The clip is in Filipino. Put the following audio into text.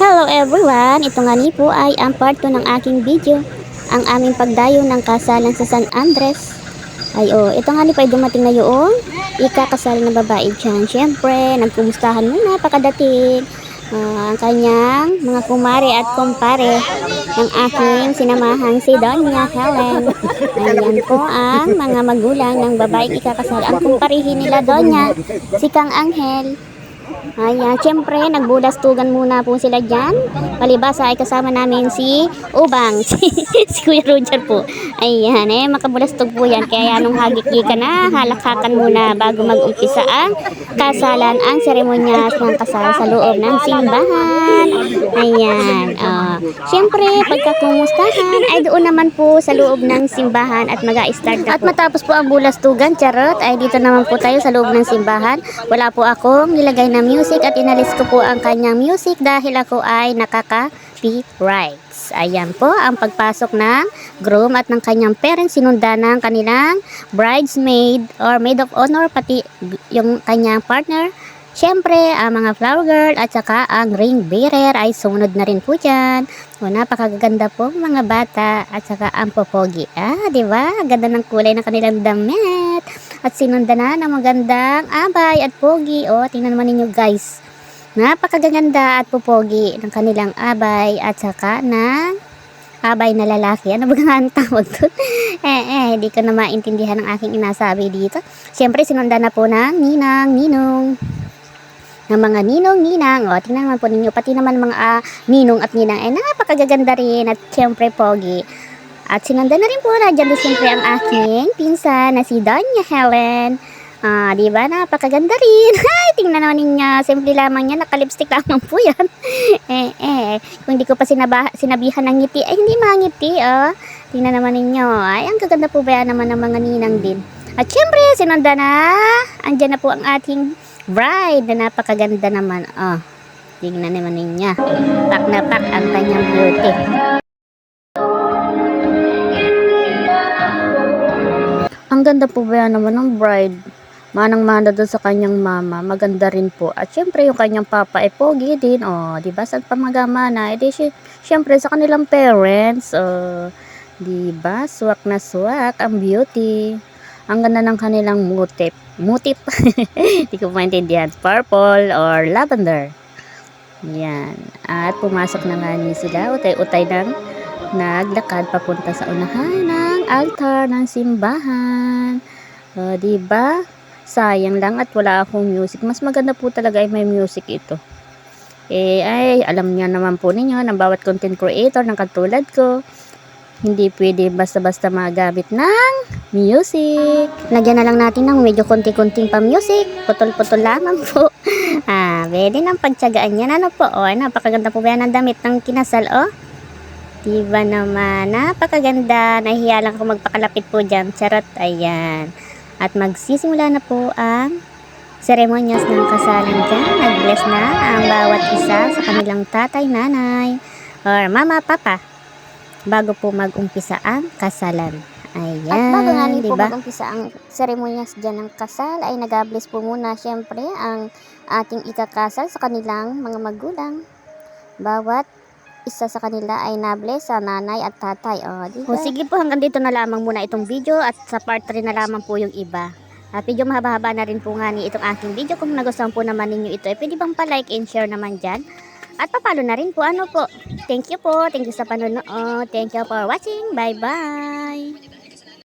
Hello everyone! Ito nga ni po ay ang part 2 ng aking video. Ang aming pagdayo ng kasalan sa San Andres. Ito nga ni po ay dumating na yung ikakasal na babae dyan. Siyempre, nagkumustahan muna pagkadating. Ang kanyang mga kumare at kumpare ng aking sinamahan si Doña Helen. Ayan po ang mga magulang ng babaeng ikakasal. Ang kumparihin nila Doña, si Kang Angel. Ayan, siyempre, nagbulastugan muna po sila dyan. Palibasa ay kasama namin si Ubang, si Kuya Roger po. Ayan, makabulastog po yan. Kaya nung hagik-gikan na, halakhakan muna bago mag-umpisa ang kasalan, ang seremonyas ng kasal sa loob ng simbahan. Ayan, siyempre, pagkakumustahan ay doon naman po sa loob ng simbahan at mag-a-start na po. At matapos po ang bulastugan, charot, ay dito naman po tayo sa loob ng simbahan. Wala po akong nilagay na music at inalis ko po ang kanyang music dahil ako ay nakaka-copyrights. Ayan po ang pagpasok ng groom at ng kanyang parents, sinunda ng kanilang bridesmaid or maid of honor, pati yung kanyang partner. Siyempre, ang mga flower girl at saka ang ring bearer ay sumunod na rin po dyan. Napakaganda po mga bata at saka ang popogi. Diba? Ganda ng kulay ng kanilang damit. At sinunda na ng magandang abay at pogi. Tingnan naman ninyo guys. Napakaganda at popogi ng kanilang abay at saka ng abay na lalaki. Ano ba nga ang tawag doon? Hindi ko na maintindihan ang aking inasabi dito. Siyempre, sinunda na po ng ninang, ninong. Ng mga ninong-ninang. Tingnan naman po ninyo. Pati naman mga ninong at ninang ay napakagaganda rin at siyempre pogi. At sinunda na rin po na dyan siyempre ang aking pinsan na si Doña Helen. Diba? Napakaganda rin. Tingnan naman ninyo. Simple lamang yan. Nakalipstick lamang po yan. Kung hindi ko pa sinabihan ng ngiti, ay hindi mangiti. Tingnan naman ninyo. Ay, ang gaganda po ba naman ng mga ninang din. At syempre, sinunda na. Andyan na po ang ating bride na napakaganda naman. Tingnan naman ninyo. Pak na pak ang kanyang beauty. Ang ganda po ba naman ng bride? Manang-mana doon sa kanyang mama. Maganda rin po. At syempre yung kanyang papa ay pogi din. Diba? Saan pa magamana? Syempre sa kanilang parents. Diba? Swak na swak ang beauty. Ang ganda ng kanilang mutip. Hindi ko maintindihan. Purple or lavender. Yan. At pumasok na nga ni sila. Utay-utay ng naglakad papunta sa unahan ng altar ng simbahan. Diba? Sayang lang at wala akong music. Mas maganda po talaga ay may music ito. Alam niya naman po ninyo ng bawat content creator ng katulad ko. Hindi pwede basta-basta magamit ng music. Lagyan na lang natin ng medyo konti-konting pa music. Putol-putol lamang po. Pwede nang pagtsagaan yan. Ano po? Napakaganda po ba yan ang damit ng kinasal? Diba naman? Napakaganda. Nahihiya lang ako magpakalapit po dyan. Charot. Ayan. At magsisimula na po ang seremonyas ng kasalan dyan. Nag-bless na ang bawat isa sa kanilang tatay, nanay, or mama, papa, bago po mag-umpisa ang kasalan. Ayan. At bago nga po mag-umpisa ang seremonyas dyan ng kasal, ay nag-bless po muna syempre ang ating ikakasal sa kanilang mga magulang. Bawat isa sa kanila ay na-bless sa nanay at tatay. Diba? Sige po, hanggang dito na lamang muna itong video at sa part 3 na lamang po yung iba. Medyo mahaba-haba na rin po nga ni itong aking video. Kung nagustuhan po naman ninyo ito, pwede bang pa-like and share naman dyan? At papalo na rin po. Thank you po. Thank you sa panonood. Thank you for watching. Bye-bye.